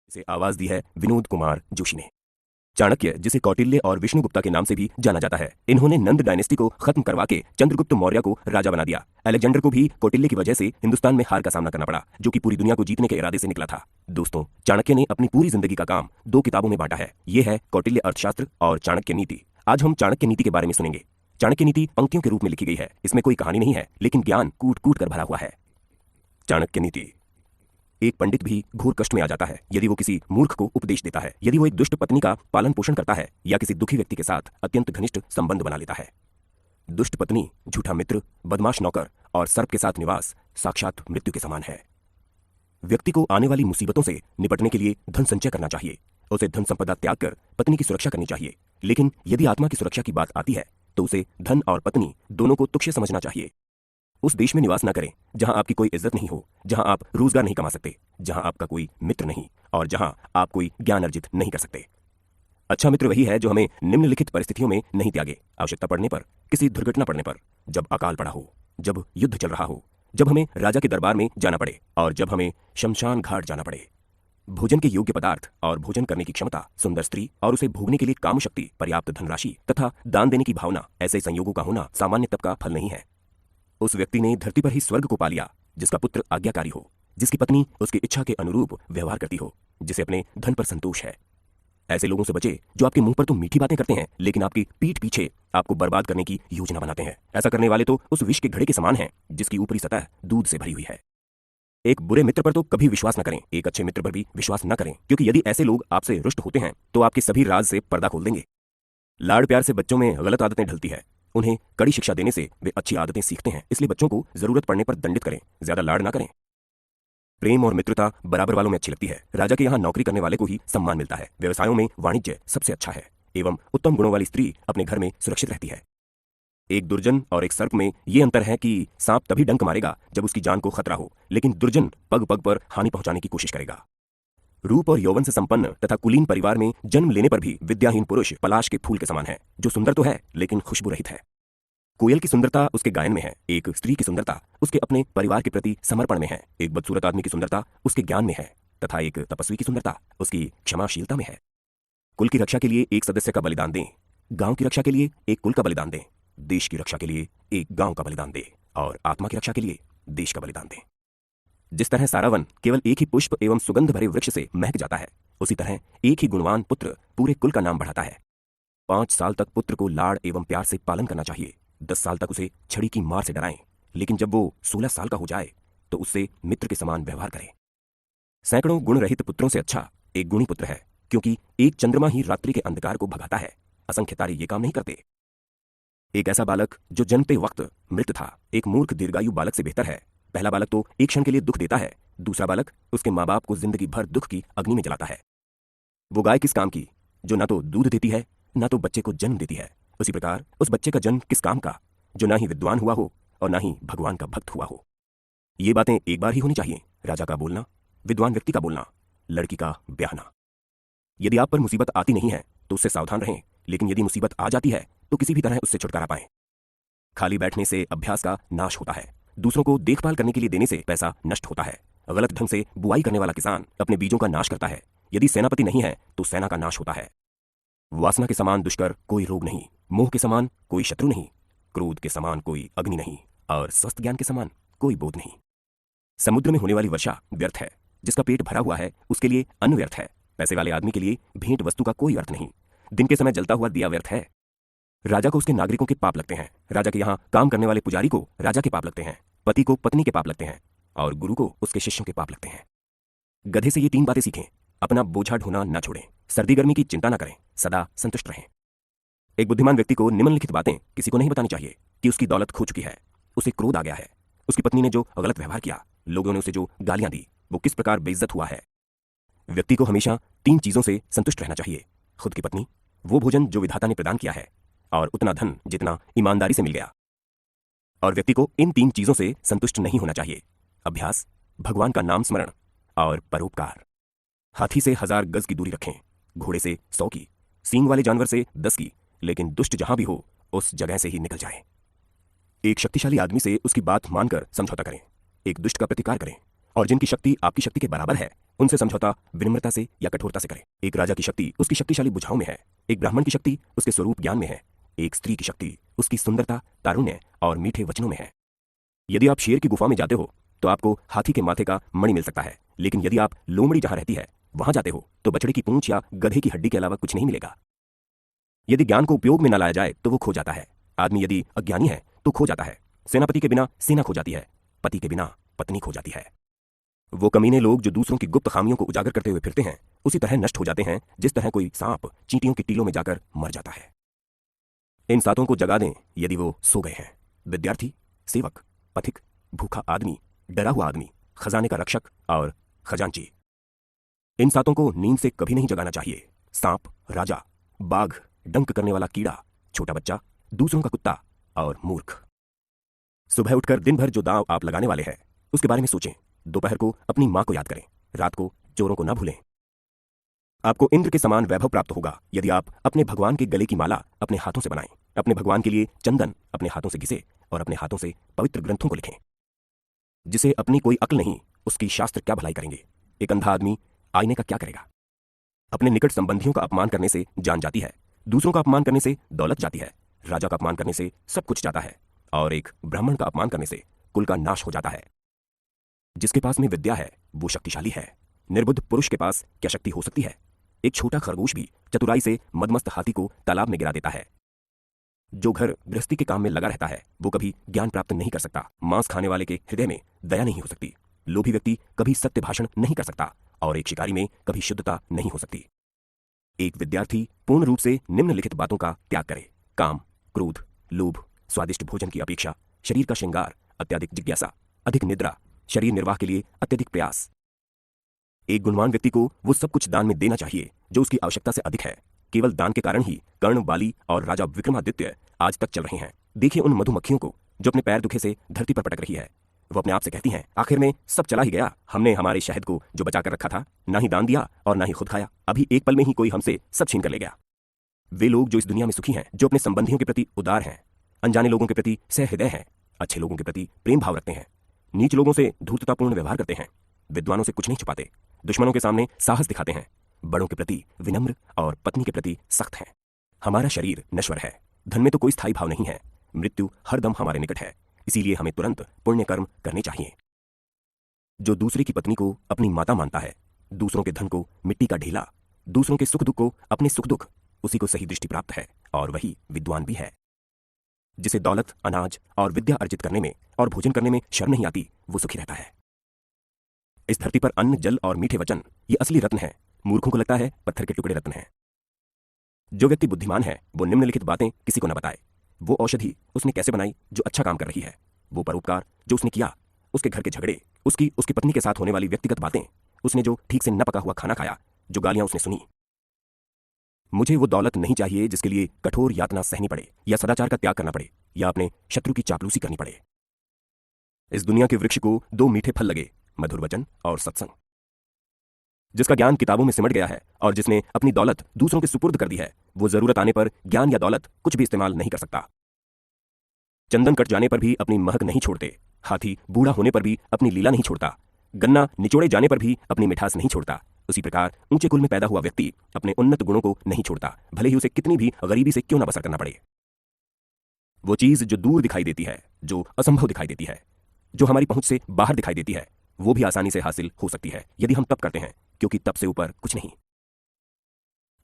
इसे आवाज दी है विनोद कुमार जोशी ने। चाणक्य, जिसे कौटिल्य और विष्णुगुप्ता के नाम से भी जाना जाता है, इन्होंने नंद डायनेस्टी को खत्म करवा के चंद्रगुप्त मौर्य को राजा बना दिया। अलेक्जेंडर को भी कौटिल्य की वजह से हिंदुस्तान में हार का सामना करना पड़ा, जो कि पूरी दुनिया को जीतने के इरादे से निकला था। दोस्तों, चाणक्य ने अपनी पूरी जिंदगी का काम 2 किताबों में बांटा है। ये है कौटिल्य अर्थशास्त्र और चाणक्य नीति। आज हम चाणक्य नीति के बारे में सुनेंगे। चाणक्य नीति पंक्तियों के रूप में लिखी गई है। इसमें कोई कहानी नहीं है, लेकिन ज्ञान कूट कूट कर भरा हुआ है। चाणक्य नीति। एक पंडित भी घोर कष्ट में आ जाता है यदि वो किसी मूर्ख को उपदेश देता है, यदि वो एक दुष्ट पत्नी का पालन पोषण करता है या किसी दुखी व्यक्ति के साथ अत्यंत घनिष्ठ संबंध बना लेता है। दुष्ट पत्नी, झूठा मित्र, बदमाश नौकर और सर्प के साथ निवास साक्षात मृत्यु के समान है। व्यक्ति को आने वाली मुसीबतों से निपटने के लिए धन संचय करना चाहिए। उसे धन संपदा त्याग कर पत्नी की सुरक्षा करनी चाहिए। लेकिन यदि आत्मा की सुरक्षा की बात आती है तो उसे धन और पत्नी दोनों को तुच्छ समझना चाहिए। उस देश में निवास न करें जहां आपकी कोई इज्जत नहीं हो, जहां आप रोजगार नहीं कमा सकते, जहां आपका कोई मित्र नहीं और जहां आप कोई ज्ञान अर्जित नहीं कर सकते। अच्छा मित्र वही है जो हमें निम्नलिखित परिस्थितियों में नहीं त्यागे: आवश्यकता पड़ने पर, किसी दुर्घटना पड़ने पर, जब अकाल पड़ा हो, जब युद्ध चल रहा हो, जब हमें राजा के दरबार में जाना पड़े और जब हमें शमशान घाट जाना पड़े। भोजन के योग्य पदार्थ और भोजन करने की क्षमता, सुंदर स्त्री और उसे भोगने के लिए काम शक्ति, पर्याप्त धनराशि तथा दान देने की भावना, ऐसे संयोगों का होना सामान्य तप का फल नहीं है। उस व्यक्ति ने धरती पर ही स्वर्ग को पा लिया जिसका पुत्र आज्ञाकारी हो, जिसकी पत्नी उसकी इच्छा के अनुरूप व्यवहार करती हो, जिसे अपने धन पर संतोष है। ऐसे लोगों से बचे जो आपके मुंह पर तो मीठी बातें करते हैं, लेकिन आपकी पीठ पीछे आपको बर्बाद करने की योजना बनाते हैं। ऐसा करने वाले तो उस विष के घड़े के समान हैं जिसकी ऊपरी सतह दूध से भरी हुई है। एक बुरे मित्र पर तो कभी विश्वास न करें, एक अच्छे मित्र पर भी विश्वास न करें, क्योंकि यदि ऐसे लोग आपसे रुष्ट होते हैं तो आपके सभी राज से पर्दा खोल देंगे। लाड़ प्यार से बच्चों में गलत आदतें ढलती है। उन्हें कड़ी शिक्षा देने से वे अच्छी आदतें सीखते हैं, इसलिए बच्चों को जरूरत पड़ने पर दंडित करें, ज्यादा लाड़ ना करें। प्रेम और मित्रता बराबर वालों में अच्छी लगती है। राजा के यहाँ नौकरी करने वाले को ही सम्मान मिलता है। व्यवसायों में वाणिज्य सबसे अच्छा है एवं उत्तम गुणों वाली स्त्री अपने घर में सुरक्षित रहती है। एक दुर्जन और एक सर्प में यह अंतर है कि सांप तभी डंक मारेगा जब उसकी जान को खतरा हो, लेकिन दुर्जन पग पग पर हानि पहुंचाने की कोशिश करेगा। रूप और यौवन से संपन्न तथा कुलीन परिवार में जन्म लेने पर भी विद्याहीन पुरुष पलाश के फूल के समान है, जो सुंदर तो है लेकिन खुशबू रहित है। कोयल की सुंदरता उसके गायन में है, एक स्त्री की सुंदरता उसके अपने परिवार के प्रति समर्पण में है, एक बदसूरत आदमी की सुंदरता उसके ज्ञान में है तथा एक तपस्वी की सुंदरता उसकी क्षमाशीलता में है। कुल की रक्षा के लिए एक सदस्य का बलिदान दें, गांव की रक्षा के लिए एक कुल का बलिदान दें, देश की रक्षा के लिए एक गांव का बलिदान दें और आत्मा की रक्षा के लिए देश का बलिदान दें। जिस तरह सारा वन केवल एक ही पुष्प एवं सुगंध भरे वृक्ष से महक जाता है, उसी तरह एक ही गुणवान पुत्र पूरे कुल का नाम बढ़ाता है। 5 साल तक पुत्र को लाड़ एवं प्यार से पालन करना चाहिए। 10 साल तक उसे छड़ी की मार से डराएं, लेकिन जब वो 16 साल का हो जाए तो उससे मित्र के समान व्यवहार करें। सैकड़ों गुण रहित पुत्रों से अच्छा एक गुणी पुत्र है, क्योंकि एक चंद्रमा ही रात्रि के अंधकार को भगाता है, असंख्य तारे ये काम नहीं करते। एक ऐसा बालक जो जन्मते वक्त मृत था, एक मूर्ख दीर्घायु बालक से बेहतर है। पहला बालक तो एक क्षण के लिए दुख देता है, दूसरा बालक उसके माँ बाप को जिंदगी भर दुख की अग्नि में जलाता है। वो गाय किस काम की जो ना तो दूध देती है ना तो बच्चे को जन्म देती है। उसी प्रकार उस बच्चे का जन्म किस काम का जो ना ही विद्वान हुआ हो और ना ही भगवान का भक्त हुआ हो। ये बातें एक बार ही होनी चाहिए: राजा का बोलना, विद्वान व्यक्ति का बोलना, लड़की का ब्याहना। यदि आप पर मुसीबत आती नहीं है तो उससे सावधान रहें, लेकिन यदि मुसीबत आ जाती है तो किसी भी तरह उससे छुटकारा पाएं। खाली बैठने से अभ्यास का नाश होता है। दूसरों को देखभाल करने के लिए देने से पैसा नष्ट होता है। गलत ढंग से बुआई करने वाला किसान अपने बीजों का नाश करता है। यदि सेनापति नहीं है तो सेना का नाश होता है। वासना के समान दुष्कर कोई रोग नहीं, मोह के समान कोई शत्रु नहीं, क्रोध के समान कोई अग्नि नहीं और स्वस्थ ज्ञान के समान कोई बोध नहीं। समुद्र में होने वाली वर्षा व्यर्थ है, जिसका पेट भरा हुआ है उसके लिए अन्न व्यर्थ है। पैसे वाले आदमी के लिए भेंट वस्तु का कोई अर्थ नहीं। दिन के समय जलता हुआ दिया व्यर्थ है। राजा को उसके नागरिकों के पाप लगते हैं, राजा के यहाँ काम करने वाले पुजारी को राजा के पाप लगते हैं, पति को पत्नी के पाप लगते हैं और गुरु को उसके शिष्यों के पाप लगते हैं। गधे से ये 3 बातें सीखें: अपना बोझा ढोना न छोड़ें, सर्दी गर्मी की चिंता न करें, सदा संतुष्ट रहें। एक बुद्धिमान व्यक्ति को निम्नलिखित बातें किसी को नहीं बतानी चाहिए कि उसकी दौलत खो चुकी है, उसे क्रोध आ गया है, उसकी पत्नी ने जो गलत व्यवहार किया, लोगों ने उसे जो गालियां दी, वो किस प्रकार बेइज्जत हुआ है। व्यक्ति को हमेशा 3 चीजों से संतुष्ट रहना चाहिए: खुद की पत्नी, वो भोजन जो विधाता ने प्रदान किया है और उतना धन जितना ईमानदारी से मिल गया। और व्यक्ति को इन 3 चीजों से संतुष्ट नहीं होना चाहिए: अभ्यास, भगवान का नाम स्मरण और परोपकार। हाथी से 1000 गज की दूरी रखें, घोड़े से 100 की, सींग वाले जानवर से 10 की, लेकिन दुष्ट जहां भी हो उस जगह से ही निकल जाए। एक शक्तिशाली आदमी से उसकी बात मानकर समझौता करें, एक दुष्ट का प्रतिकार करें और जिनकी शक्ति आपकी शक्ति के बराबर है उनसे समझौता विनम्रता से या कठोरता से करें। एक राजा की शक्ति उसकी शक्तिशाली भुजाओं में है, एक ब्राह्मण की शक्ति उसके स्वरूप ज्ञान में है, एक स्त्री की शक्ति उसकी सुंदरता, तारुण्य और मीठे वचनों में है। यदि आप शेर की गुफा में जाते हो तो आपको हाथी के माथे का मणि मिल सकता है, लेकिन यदि आप लोमड़ी जहां रहती है वहां जाते हो तो बछड़े की पूंछ या गधे की हड्डी के अलावा कुछ नहीं मिलेगा। यदि ज्ञान को उपयोग में न लाया जाए तो वो खो जाता है। आदमी यदि अज्ञानी है तो खो जाता है। सेनापति के बिना सेना खो जाती है, पति के बिना पत्नी खो जाती है। वो कमीने लोग जो दूसरों की गुप्त खामियों को उजागर करते हुए फिरते हैं उसी तरह नष्ट हो जाते हैं जिस तरह कोई सांप चींटियों की टीलों में जाकर मर जाता है। इन सातों को जगा दें यदि वो सो गए हैं। विद्यार्थी, सेवक, पथिक, भूखा आदमी, डरा हुआ आदमी, खजाने का रक्षक और खजांची। इन सातों को नींद से कभी नहीं जगाना चाहिए। सांप, राजा, बाघ, डंक करने वाला कीड़ा, छोटा बच्चा, दूसरों का कुत्ता और मूर्ख। सुबह उठकर दिन भर जो दांव आप लगाने वाले हैं उसके बारे में सोचें। दोपहर को अपनी मां को याद करें, रात को चोरों को ना भूलें। आपको इंद्र के समान वैभव प्राप्त होगा यदि आप अपने भगवान के गले की माला अपने हाथों से बनाएं, अपने भगवान के लिए चंदन अपने हाथों से घिसे और अपने हाथों से पवित्र ग्रंथों को लिखें। जिसे अपनी कोई अक्ल नहीं उसकी शास्त्र क्या भलाई करेंगे। एक अंधा आदमी आईने का क्या करेगा। अपने निकट संबंधियों का अपमान करने से जान जाती है, दूसरों का अपमान करने से दौलत जाती है, राजा का अपमान करने से सब कुछ जाता है और एक ब्राह्मण का अपमान करने से कुल का नाश हो जाता है। जिसके पास में विद्या है वो शक्तिशाली है। निर्बुद्ध पुरुष के पास क्या शक्ति हो सकती है। एक छोटा खरगोश भी चतुराई से मदमस्त हाथी को तालाब में गिरा देता है। जो घर गृहस्थी के काम में लगा रहता है वो कभी ज्ञान प्राप्त नहीं कर सकता। मांस खाने वाले के हृदय में दया नहीं हो सकती। लोभी व्यक्ति कभी सत्य भाषण नहीं कर सकता और एक शिकारी में कभी शुद्धता नहीं हो सकती। एक विद्यार्थी पूर्ण रूप से निम्नलिखित बातों का त्याग करे। काम, क्रोध, लोभ, स्वादिष्ट भोजन की अपेक्षा, शरीर का श्रृंगार, अत्यधिक जिज्ञासा, अधिक निद्रा, शरीर निर्वाह के लिए अत्यधिक प्रयास। एक गुणवान व्यक्ति को वो सब कुछ दान में देना चाहिए जो उसकी आवश्यकता से अधिक है। केवल दान के कारण ही कर्ण, बाली और राजा विक्रमादित्य आज तक चल रहे हैं। देखिए उन मधुमक्खियों को जो अपने पैर दुखे से धरती पर पटक रही है। वो अपने आप से कहती हैं, आखिर में सब चला ही गया। हमने हमारे शहद को जो बचा कर रखा था ना ही दान दिया और ना ही खुद खाया। अभी एक पल में ही कोई हमसे सब छीन कर ले गया। वे लोग जो इस दुनिया में सुखी हैं, जो अपने संबंधियों के प्रति उदार हैं, अनजाने लोगों के प्रति सहृदय हैं, अच्छे लोगों के प्रति प्रेम भाव रखते हैं, नीच लोगों से धूर्ततापूर्ण व्यवहार करते हैं, विद्वानों से कुछ नहीं छुपाते, दुश्मनों के सामने साहस दिखाते हैं, बड़ों के प्रति विनम्र और पत्नी के प्रति सख्त हैं। हमारा शरीर नश्वर है, धन में तो कोई स्थायी भाव नहीं है, मृत्यु हर दम हमारे निकट है, इसीलिए हमें तुरंत पुण्य कर्म करने चाहिए। जो दूसरे की पत्नी को अपनी माता मानता है, दूसरों के धन को मिट्टी का ढेला, दूसरों के सुख दुख को अपने सुख दुख, उसी को सही दृष्टि प्राप्त है और वही विद्वान भी है। जिसे दौलत, अनाज और विद्या अर्जित करने में और भोजन करने में शर्म नहीं आती वो सुखी रहता है। इस धरती पर अन्न, जल और मीठे वचन ये असली रत्न है। मूर्खों को लगता है पत्थर के टुकड़े रत्न हैं। जो व्यक्ति बुद्धिमान है वो निम्नलिखित बातें किसी को न बताए। वो औषधि उसने कैसे बनाई जो अच्छा काम कर रही है, वो परोपकार जो उसने किया, उसके घर के झगड़े, उसकी पत्नी के साथ होने वाली व्यक्तिगत बातें, उसने जो ठीक से न पका हुआ खाना खाया, जो गालियां उसने सुनी। मुझे वो दौलत नहीं चाहिए जिसके लिए कठोर यातना सहनी पड़े या सदाचार का त्याग करना पड़े या अपने शत्रु की चापलूसी करनी पड़े। इस दुनिया के वृक्ष को दो मीठे फल लगे, मधुर वचन और सत्संग। जिसका ज्ञान किताबों में सिमट गया है और जिसने अपनी दौलत दूसरों के सुपुर्द कर दी है, वो जरूरत आने पर ज्ञान या दौलत कुछ भी इस्तेमाल नहीं कर सकता। चंदन कट जाने पर भी अपनी महक नहीं छोड़ते, हाथी बूढ़ा होने पर भी अपनी लीला नहीं छोड़ता, गन्ना निचोड़े जाने पर भी अपनी मिठास नहीं छोड़ता। उसी प्रकार ऊंचे कुल में पैदा हुआ व्यक्ति अपने उन्नत गुणों को नहीं छोड़ता, भले ही उसे कितनी भी गरीबी से क्यों ना बसर करना पड़े। वो चीज जो दूर दिखाई देती है, जो असंभव दिखाई देती है, जो हमारी पहुंच से बाहर दिखाई देती है, वो भी आसानी से हासिल हो सकती है यदि हम तप करते हैं, क्योंकि तप से ऊपर कुछ नहीं।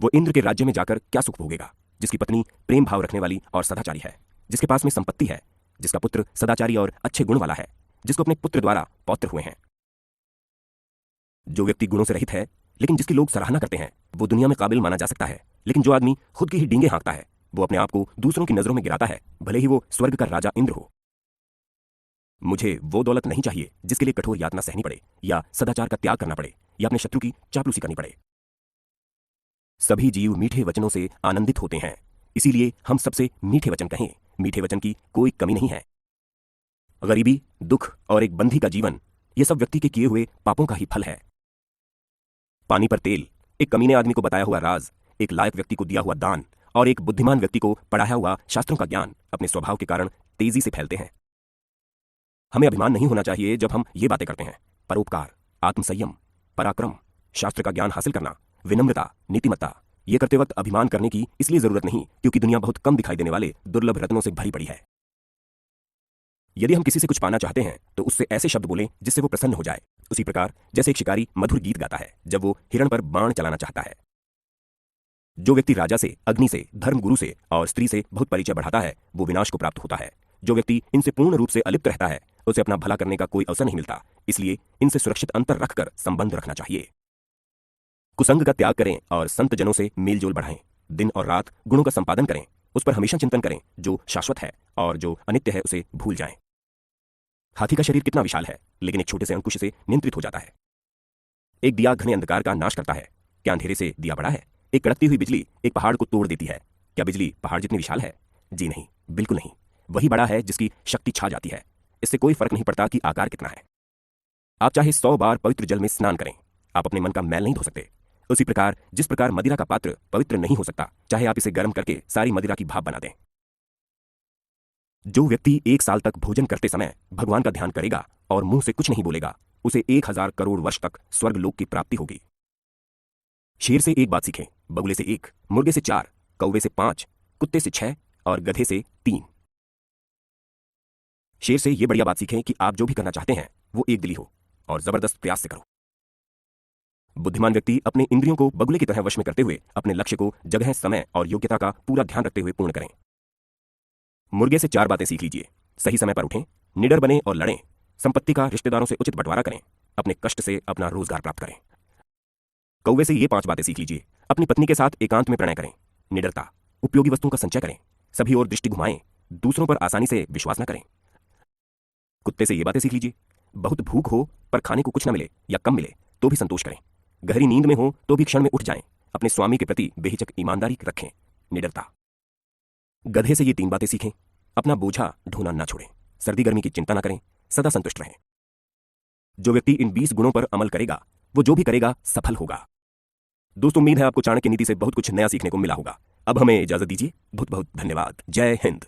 वो इंद्र के राज्य में जाकर क्या सुख भोगेगा जिसकी पत्नी प्रेम भाव रखने वाली और सदाचारी है, जिसके पास में संपत्ति है, जिसका पुत्र सदाचारी और अच्छे गुण वाला है, जिसको अपने पुत्र द्वारा पौत्र हुए हैं। जो व्यक्ति गुणों से रहित है लेकिन जिसकी लोग सराहना करते हैं, वो दुनिया में काबिल माना जा सकता है। लेकिन जो आदमी खुद की ही डींगे हाँकता है, वो अपने आप को दूसरों की नजरों में गिराता है, भले ही वो स्वर्ग का राजा इंद्र हो। मुझे वो दौलत नहीं चाहिए जिसके लिए कठोर यातना सहनी पड़े या सदाचार का त्याग करना पड़े या अपने शत्रु की चापलूसी करनी पड़े। सभी जीव मीठे वचनों से आनंदित होते हैं, इसीलिए हम सबसे मीठे वचन कहें। मीठे वचन की कोई कमी नहीं है। गरीबी, दुख और एक बंधी का जीवन, ये सब व्यक्ति के किए हुए पापों का ही फल है। पानी पर तेल, एक कमीने आदमी को बताया हुआ राज, एक लायक व्यक्ति को दिया हुआ दान और एक बुद्धिमान व्यक्ति को पढ़ाया हुआ शास्त्रों का ज्ञान अपने स्वभाव के कारण तेजी से फैलते हैं। हमें अभिमान नहीं होना चाहिए जब हम ये बातें करते हैं, परोपकार, आत्मसंयम, पराक्रम, शास्त्र का ज्ञान हासिल करना, विनम्रता, नीतिमत्ता। ये करते वक्त अभिमान करने की इसलिए जरूरत नहीं क्योंकि दुनिया बहुत कम दिखाई देने वाले दुर्लभ रत्नों से भरी पड़ी है। यदि हम किसी से कुछ पाना चाहते हैं तो उससे ऐसे शब्द बोलें जिससे वो प्रसन्न हो जाए। उसी प्रकार जैसे एक शिकारी मधुर गीत गाता है जब वो हिरण पर बाण चलाना चाहता है। जो व्यक्ति राजा से, अग्नि से, धर्मगुरु से और स्त्री से बहुत परिचय बढ़ाता है वो विनाश को प्राप्त होता है। जो व्यक्ति इनसे पूर्ण रूप से अलिप्त रहता है उसे अपना भला करने का कोई अवसर नहीं मिलता, इसलिए इनसे सुरक्षित अंतर रखकर संबंध रखना चाहिए। कुसंग का त्याग करें और संत जनों से मेलजोल बढ़ाएं। दिन और रात गुणों का संपादन करें, उस पर हमेशा चिंतन करें जो शाश्वत है और जो अनित्य है उसे भूल जाएं। हाथी का शरीर कितना विशाल है लेकिन एक छोटे से अंकुश से नियंत्रित हो जाता है। एक दिया घने अंधकार का नाश करता है, क्या अंधेरे से दिया बड़ा है? एक कड़कती हुई बिजली एक पहाड़ को तोड़ देती है, क्या बिजली पहाड़ जितनी विशाल है? जी नहीं, बिल्कुल नहीं। वही बड़ा है जिसकी शक्ति छा जाती है। इससे कोई फर्क नहीं पड़ता कि आकार कितना है। आप चाहे 100 बार पवित्र जल में स्नान करें, आप अपने मन का मैल नहीं धो सकते। उसी प्रकार जिस प्रकार मदिरा का पात्र पवित्र नहीं हो सकता चाहे आप इसे गर्म करके सारी मदिरा की भाप बना दें। जो व्यक्ति 1 साल तक भोजन करते समय भगवान का ध्यान करेगा और मुंह से कुछ नहीं बोलेगा उसे 1000 करोड़ वर्ष तक स्वर्ग लोक की प्राप्ति होगी। शेर से एक बात सीखें, बगुले से 1, मुर्गे से 4, कौवे से 5, कुत्ते से 6 और गधे से 3। शेर से यह बढ़िया बात सीखें कि आप जो भी करना चाहते हैं वो एक दिली हो और जबरदस्त प्रयास से करो। बुद्धिमान व्यक्ति अपने इंद्रियों को बगुले की तरह वश में करते हुए अपने लक्ष्य को जगह, समय और योग्यता का पूरा ध्यान रखते हुए पूर्ण करें। मुर्गे से 4 बातें सीख लीजिए। सही समय पर उठें, निडर बने और लड़ें, संपत्ति का रिश्तेदारों से उचित बंटवारा करें, अपने कष्ट से अपना रोजगार प्राप्त करें। कौवे से ये 5 बातें सीख लीजिए। अपनी पत्नी के साथ एकांत में प्रणय करें, निडरता, उपयोगी वस्तुओं का संचय करें, सभी ओर दृष्टि घुमाएं, दूसरों पर आसानी से विश्वास न करें। कुत्ते से ये बातें सीख लीजिए। बहुत भूख हो पर खाने को कुछ न मिले या कम मिले तो भी संतोष करें, गहरी नींद में हो तो भी क्षण में उठ जाएं, अपने स्वामी के प्रति बेहिचक ईमानदारी रखें, निडरता। गधे से ये 3 बातें सीखें। अपना बोझा ढोना ना छोड़ें, सर्दी गर्मी की चिंता ना करें, सदा संतुष्ट रहें। जो व्यक्ति इन 20 गुणों पर अमल करेगा वो जो भी करेगा सफल होगा। दोस्तों, उम्मीद है आपको चाणक्य नीति से बहुत कुछ नया सीखने को मिला होगा। अब हमें इजाजत दीजिए। बहुत बहुत धन्यवाद। जय हिंद।